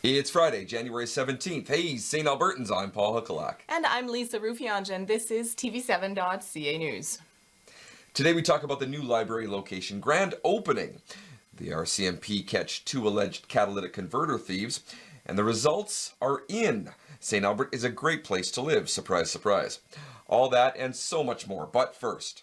It's Friday, January 17th. Hey, St. Albertans, I'm Paul Huckalak. And I'm Lisa Rufianj, and this is TV7.ca News. Today we talk about the new library location grand opening. The RCMP catch 2 alleged catalytic converter thieves, and the results are in. St. Albert is a great place to live, surprise, surprise. All that and so much more, but first.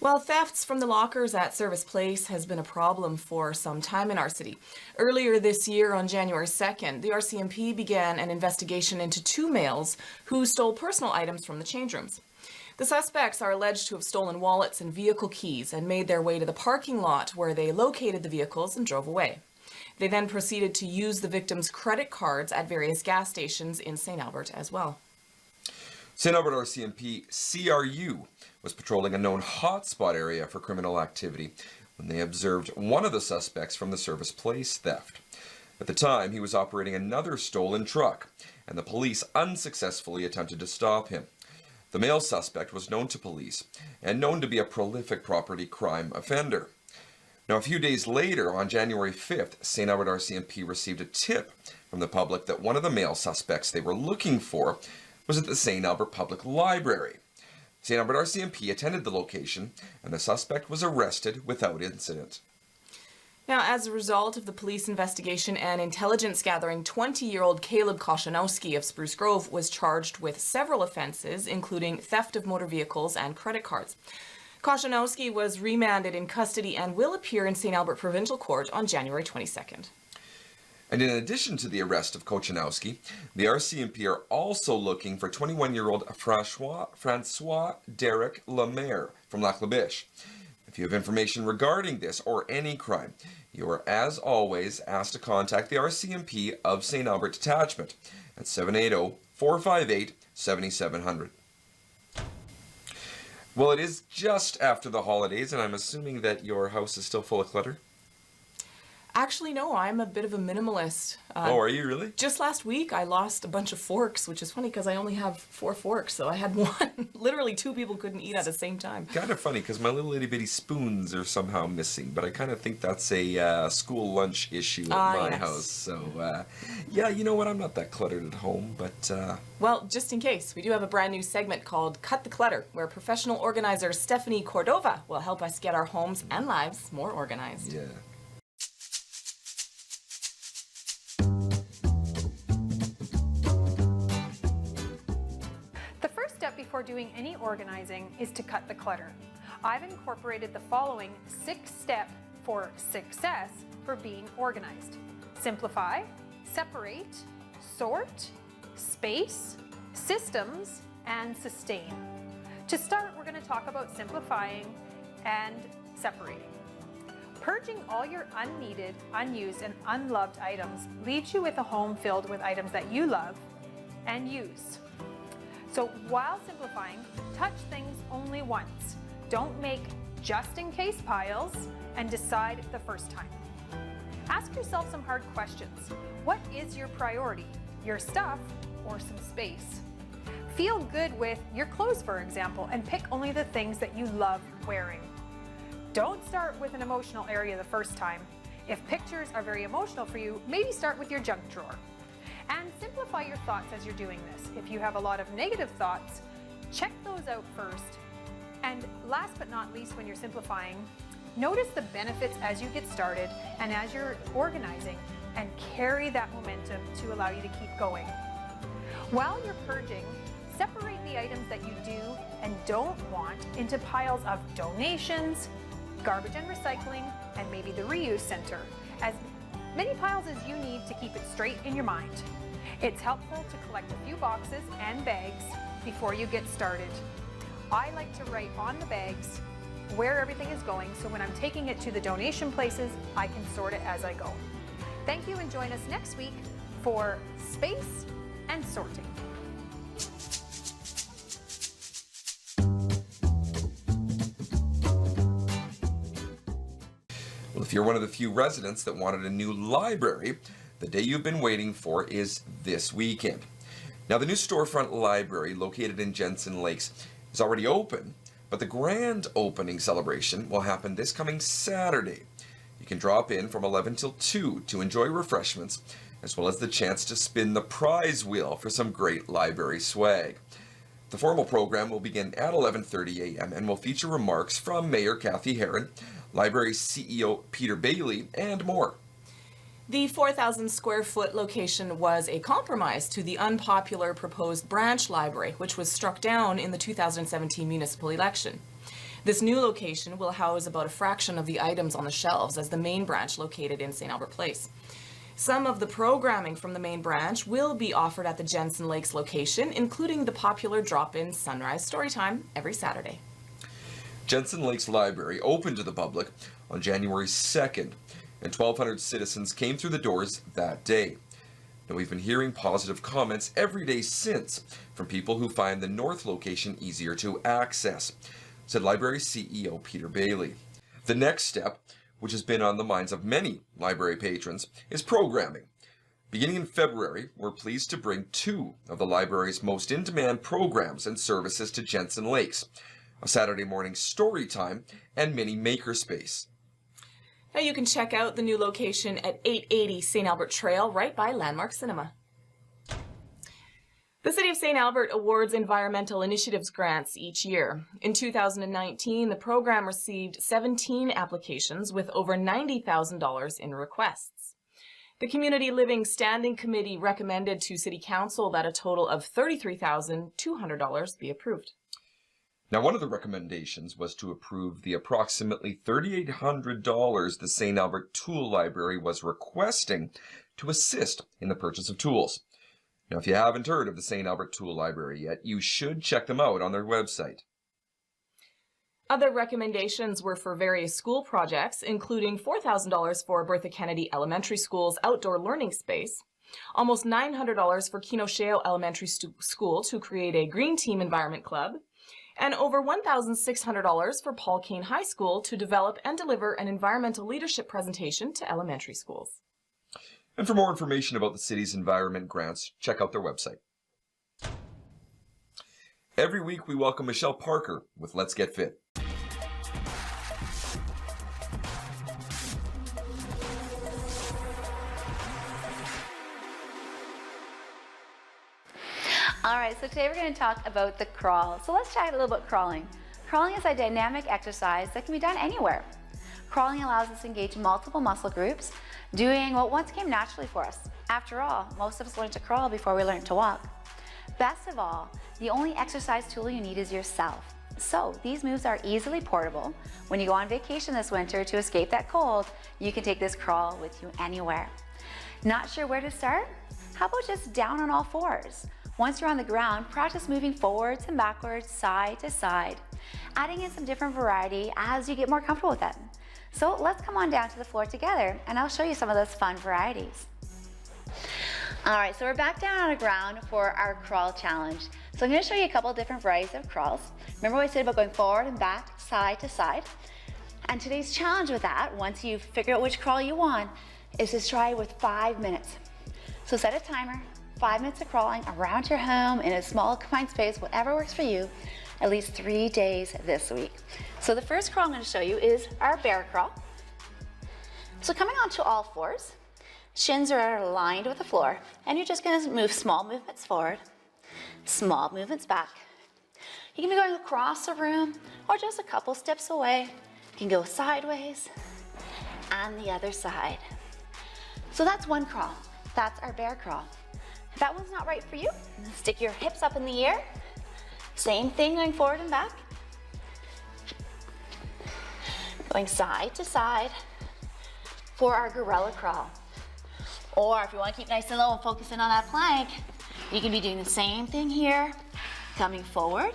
Well, thefts from the lockers at Service Place has been a problem for some time in our city. Earlier this year, on January 2nd, the RCMP began an investigation into 2 males who stole personal items from the change rooms. The suspects are alleged to have stolen wallets and vehicle keys and made their way to the parking lot where they located the vehicles and drove away. They then proceeded to use the victims' credit cards at various gas stations in St. Albert as well. St. Albert RCMP CRU was patrolling a known hotspot area for criminal activity when they observed one of the suspects from the Service Place theft. At the time, he was operating another stolen truck, and the police unsuccessfully attempted to stop him. The male suspect was known to police and known to be a prolific property crime offender. Now, a few days later, on January 5th, St. Albert RCMP received a tip from the public that one of the male suspects they were looking for was at the St. Albert Public Library. St. Albert RCMP attended the location, and the suspect was arrested without incident. Now, as a result of the police investigation and intelligence gathering, 20-year-old Caleb Koshanowski of Spruce Grove was charged with several offenses, including theft of motor vehicles and credit cards. Koshanowski was remanded in custody and will appear in St. Albert Provincial Court on January 22nd. And in addition to the arrest of Kochanowski, the RCMP are also looking for 21-year-old Francois Derek Lemaire from Lac La Biche. If you have information regarding this or any crime, you are, as always, asked to contact the RCMP of St. Albert Detachment at 780-458-7700. Well, it is just after the holidays, and I'm assuming that your house is still full of clutter? Actually, no, I'm a bit of a minimalist. Oh, are you really? Just last week, I lost a bunch of forks, which is funny because I only have 4 forks, so I had one. Literally 2 people couldn't eat at the same time. Kind of funny because my little itty bitty spoons are somehow missing, but I kind of think that's a school lunch issue at my house. So, yeah, you know what? I'm not that cluttered at home, but... Well, just in case, we do have a brand new segment called Cut the Clutter, where professional organizer Stephanie Cordova will help us get our homes and lives more organized. Yeah. Before doing any organizing is to cut the clutter. I've incorporated the following 6 steps for success for being organized. Simplify, separate, sort, space, systems, and sustain. To start, we're going to talk about simplifying and separating. Purging all your unneeded, unused, and unloved items leaves you with a home filled with items that you love and use. So while simplifying, touch things only once. Don't make just-in-case piles and decide the first time. Ask yourself some hard questions. What is your priority? Your stuff or some space? Feel good with your clothes, for example, and pick only the things that you love wearing. Don't start with an emotional area the first time. If pictures are very emotional for you, maybe start with your junk drawer. And simplify your thoughts as you're doing this. If you have a lot of negative thoughts, check those out first. And last but not least, when you're simplifying, notice the benefits as you get started and as you're organizing, and carry that momentum to allow you to keep going. While you're purging, separate the items that you do and don't want into piles of donations, garbage and recycling, and maybe the reuse center. As many piles as you need to keep it straight in your mind. It's helpful to collect a few boxes and bags before you get started. I like to write on the bags where everything is going, so when I'm taking it to the donation places, I can sort it as I go. Thank you, and join us next week for Space and Sorting. Well, if you're one of the few residents that wanted a new library, the day you've been waiting for is this weekend. Now, the new storefront library located in Jensen Lakes is already open, but the grand opening celebration will happen this coming Saturday. You You can drop in from 11 till 2 to enjoy refreshments, as well as the chance to spin the prize wheel for some great library swag. The formal program will begin at 11:30 a.m. and will feature remarks from Mayor Kathy Heron, Library CEO Peter Bailey, and more. The 4,000 square foot location was a compromise to the unpopular proposed branch library, which was struck down in the 2017 municipal election. This new location will house about a fraction of the items on the shelves as the main branch located in St. Albert Place. Some of the programming from the main branch will be offered at the Jensen Lakes location, including the popular drop-in Sunrise Storytime every Saturday. Jensen Lakes Library opened to the public on January 2nd, and 1,200 citizens came through the doors that day. Now, we've been hearing positive comments every day since from people who find the north location easier to access, said Library CEO Peter Bailey. The next step, which has been on the minds of many library patrons, is programming. Beginning in February, we're pleased to bring 2 of the library's most in-demand programs and services to Jensen Lakes, a Saturday morning story time and mini makerspace. Now you can check out the new location at 880 St. Albert Trail right by Landmark Cinema. The City of St. Albert awards environmental initiatives grants each year. In 2019, the program received 17 applications with over $90,000 in requests. The Community Living Standing Committee recommended to City Council that a total of $33,200 be approved. Now, one of the recommendations was to approve the approximately $3,800 the St. Albert Tool Library was requesting to assist in the purchase of tools. Now, if you haven't heard of the St. Albert Tool Library yet, you should check them out on their website. Other recommendations were for various school projects, including $4,000 for Bertha Kennedy Elementary School's outdoor learning space, almost $900 for Kinosheo Elementary School to create a Green Team Environment Club, and over $1,600 for Paul Kane High School to develop and deliver an environmental leadership presentation to elementary schools. And for more information about the city's environment grants, check out their website. Every week we welcome Michelle Parker with Let's Get Fit. All right, so today we're going to talk about the crawl. So let's chat a little about crawling. Crawling is a dynamic exercise that can be done anywhere. Crawling allows us to engage multiple muscle groups, doing what once came naturally for us. After all, most of us learned to crawl before we learned to walk. Best of all, the only exercise tool you need is yourself. So these moves are easily portable. When you go on vacation this winter to escape that cold, you can take this crawl with you anywhere. Not sure where to start? How about just down on all fours? Once you're on the ground, practice moving forwards and backwards, side to side, adding in some different variety as you get more comfortable with it. So let's come on down to the floor together and I'll show you some of those fun varieties. All right, so we're back down on the ground for our crawl challenge. So I'm going to show you a couple of different varieties of crawls. Remember what I said about going forward and back, side to side? And today's challenge with that, once you've figured out which crawl you want, is to try with 5 minutes. So set a timer, 5 minutes of crawling around your home in a small confined space, whatever works for you, at least 3 days this week. So the first crawl I'm going to show you is our bear crawl. So coming onto all fours, shins are aligned with the floor, and you're just going to move small movements forward, small movements back. You can be going across the room or just a couple steps away. You can go sideways and the other side. So that's one crawl. That's our bear crawl. If that one's not right for you, stick your hips up in the air. Same thing, going forward and back. Going side to side for our gorilla crawl. Or if you want to keep nice and low and focus in on that plank, you can be doing the same thing here. Coming forward,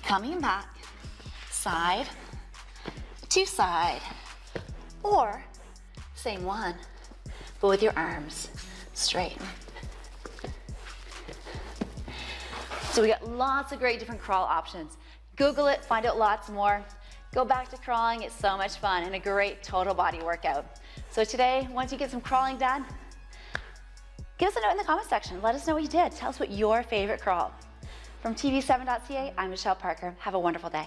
coming back, side to side. Or same one, but with your arms straight. So we got lots of great different crawl options. Google it, find out lots more. Go back to crawling, it's so much fun and a great total body workout. So today, once you get some crawling done, give us a note in the comment section. Let us know what you did. Tell us what your favorite crawl. From TV7.ca, I'm Michelle Parker. Have a wonderful day.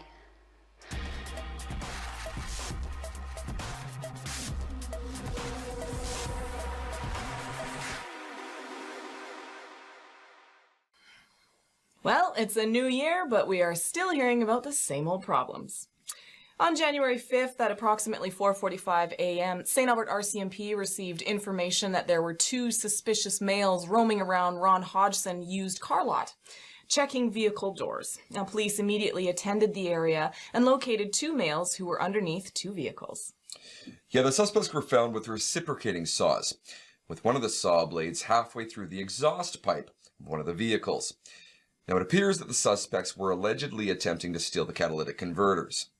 it's a new year, but we are still hearing about the same old problems. On January 5th at approximately 4:45 a.m., St. Albert RCMP received information that there were 2 suspicious males roaming around Ron Hodgson used car lot, checking vehicle doors. Now, police immediately attended the area and located 2 males who were underneath 2 vehicles. Yeah, the suspects were found with reciprocating saws, with one of the saw blades halfway through the exhaust pipe of one of the vehicles. Now, it appears that the suspects were allegedly attempting to steal the catalytic converters.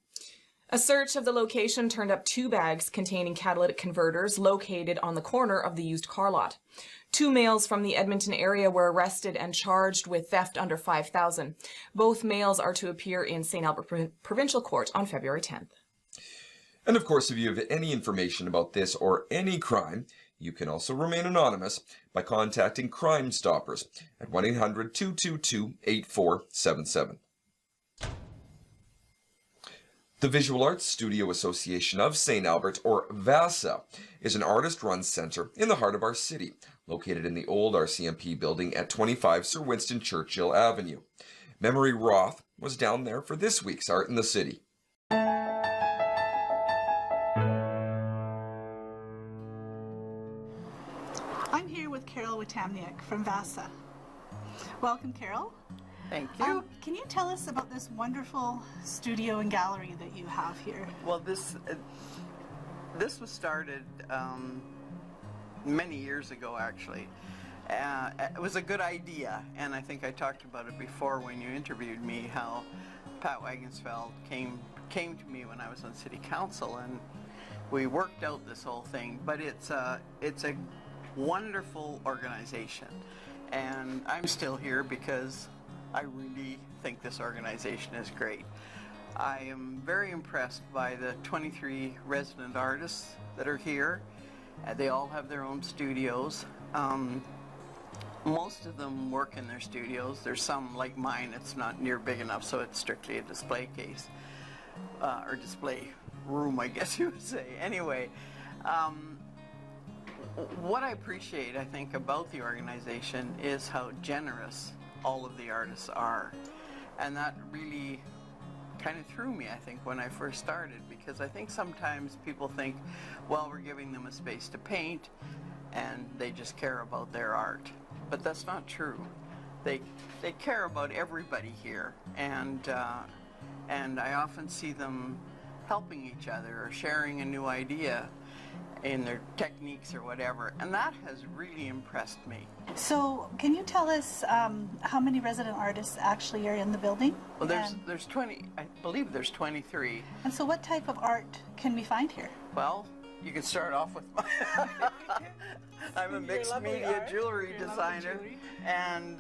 A search of the location turned up 2 bags containing catalytic converters located on the corner of the used car lot. 2 males from the Edmonton area were arrested and charged with theft under $5,000. Both males are to appear in St. Albert Provincial Court on February 10th. And of course, if you have any information about this or any crime, you can also remain anonymous by contacting Crime Stoppers at 1-800-222-8477. The Visual Arts Studio Association of St. Albert, or VASA, is an artist-run centre in the heart of our city, located in the old RCMP building at 25 Sir Winston Churchill Avenue. Memory Roth was down there for this week's Art in the City. I'm here with Carol Witamniak from VASA. Welcome, Carol. Thank you. Can you tell us about this wonderful studio and gallery that you have here? Well, this was started many years ago, actually. It was a good idea, and I think I talked about it before when you interviewed me, how Pat Wagensfeld came to me when I was on City Council, and we worked out this whole thing. But it's a wonderful organization, and I'm still here because I really think this organization is great. I am very impressed by the 23 resident artists that are here. They all have their own studios. Most of them work in their studios. There's some, like mine, it's not near big enough, so it's strictly a display case, or display room, I guess you would say. Anyway, what I appreciate, I think, about the organization is how generous all of the artists are. And that really kind of threw me, I think, when I first started, because I think sometimes people think, well, we're giving them a space to paint and they just care about their art. But that's not true. They care about everybody here, and I often see them helping each other or sharing a new idea in their techniques or whatever, and that has really impressed me. So, can you tell us how many resident artists actually are in the building? Well, there's 20. I believe there's 23. And so, what type of art can we find here? Well, you can start off with my I'm a mixed media jewelry designer, and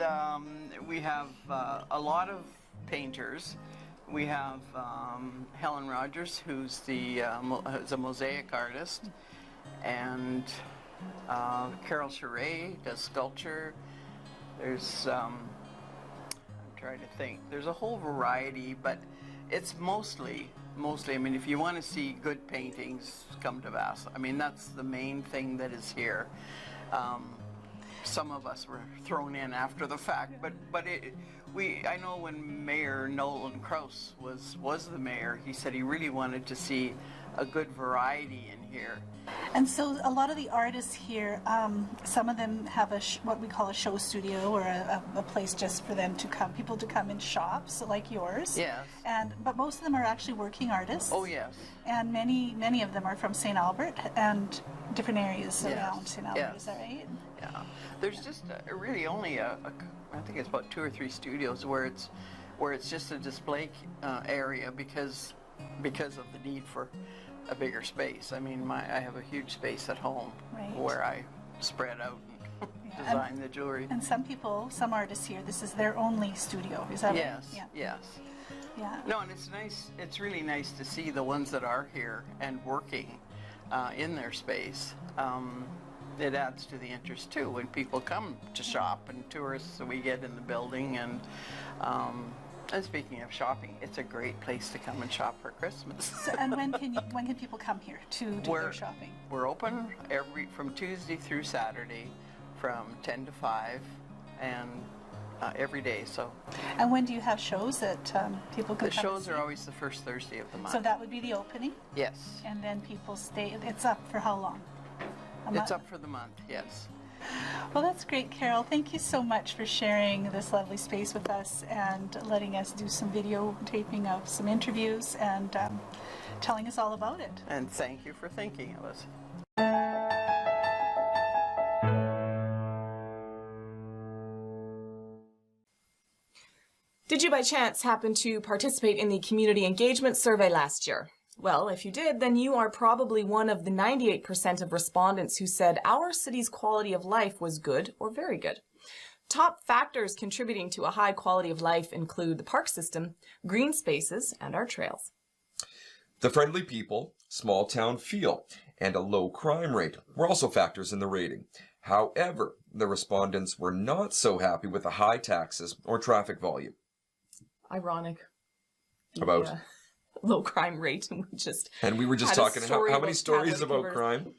we have a lot of painters. We have Helen Rogers, who's who's a mosaic artist, and Carol Charret does sculpture. There's I'm trying to think. There's a whole variety, but it's mostly. I mean, if you want to see good paintings, come to Vasa. I mean, that's the main thing that is here. Some of us were thrown in after the fact, but I know when Mayor Nolan Kraus was the mayor, he said he really wanted to see a good variety in here. And so a lot of the artists here, some of them have what we call a show studio, or a place just for them to come, people to come and shop, so like yours. Yes. But most of them are actually working artists. Oh, yes. And many of them are from St. Albert and different areas Yes. around St. Albert. Yes. Is that right? Yeah. There's just really only I think it's about 2 or 3 studios where it's just a display area because of the need for a bigger space. I mean, I have a huge space at home, Right. where I spread out and design the jewelry. And some artists here, this is their only studio. Is that Yes, right? yes. Yeah. No, and it's nice. It's really nice to see the ones that are here and working in their space. It adds to the interest too when people come to shop, and tourists that we get in the building. And speaking of shopping, it's a great place to come and shop for Christmas. So, and when can people come here to do their shopping? We're open from Tuesday through Saturday from 10 to 5, and every day. So And when do you have shows that people can the come and shows see? are always the first Thursday of the month. So that would be the opening, Yes. and then people stay. It's up for how long? A It's month? up for the month, yes. Well, that's great, Carol. Thank you so much for sharing this lovely space with us and letting us do some videotaping of some interviews and telling us all about it. And thank you for thinking of us. Did you by chance happen to participate in the community engagement survey last year? Well, if you did, then you are probably one of the 98% of respondents who said our city's quality of life was good or very good. Top factors contributing to a high quality of life include the park system, green spaces, and our trails. The friendly people, small town feel, and a low crime rate were also factors in the rating. However, the respondents were not so happy with the high taxes or traffic volume. Ironic. About? The, low crime rate. And we were just had a talking story how many about stories catalytic about converters.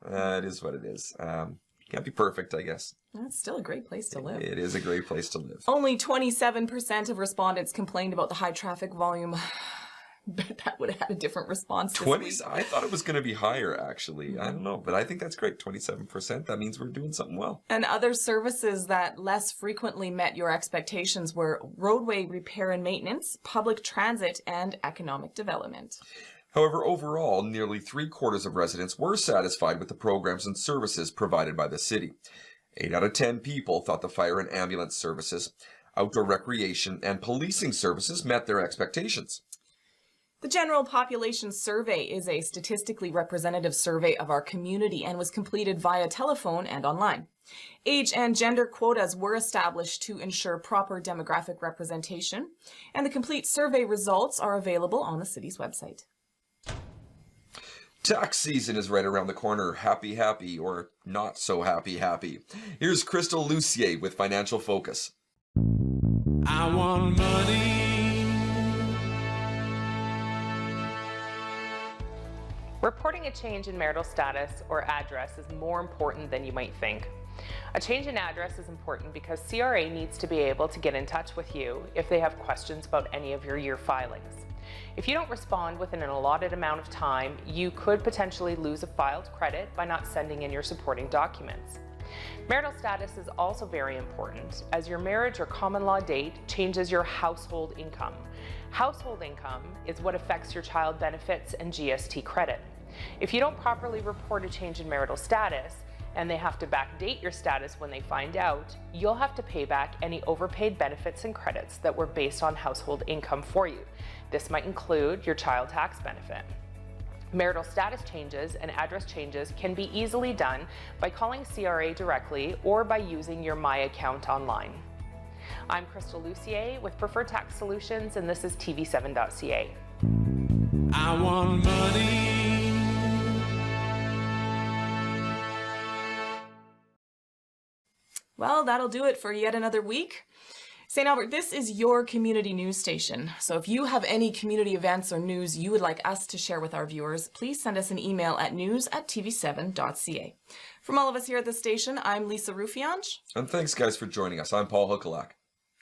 crime? It is what it is. Can't be perfect, I guess. It's still a great place to live. It is a great place to live. Only 27% of respondents complained about the high traffic volume. Bet that would have had a different response this 20. week. I thought it was going to be higher, actually. I don't know, but I think that's great. 27%. That means we're doing something well. And other services that less frequently met your expectations were roadway repair and maintenance, public transit, and economic development. However, overall, nearly 3/4 of residents were satisfied with the programs and services provided by the city. 8 out of 10 people thought the fire and ambulance services, outdoor recreation, and policing services met their expectations. The General Population Survey is a statistically representative survey of our community and was completed via telephone and online. Age and gender quotas were established to ensure proper demographic representation, and the complete survey results are available on the city's website. Tax season is right around the corner. Happy, happy, or not so happy, happy. Here's Crystal Lucier with Financial Focus. I want money. Reporting a change in marital status or address is more important than you might think. A change in address is important because CRA needs to be able to get in touch with you if they have questions about any of your year filings. If you don't respond within an allotted amount of time, you could potentially lose a filed credit by not sending in your supporting documents. Marital status is also very important, as your marriage or common law date changes your household income. Household income is what affects your child benefits and GST credit. If you don't properly report a change in marital status, and they have to backdate your status when they find out, you'll have to pay back any overpaid benefits and credits that were based on household income for you. This might include your child tax benefit. Marital status changes and address changes can be easily done by calling CRA directly or by using your My Account online. I'm Crystal Lucier with Preferred Tax Solutions, and this is TV7.ca. I want money. Well, that'll do it for yet another week. St. Albert, this is your community news station. So if you have any community events or news you would like us to share with our viewers, please send us an email at news@tv7.ca. From all of us here at the station, I'm Lisa Rufianch. And thanks, guys, for joining us. I'm Paul Huckalak.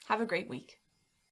Have a great week.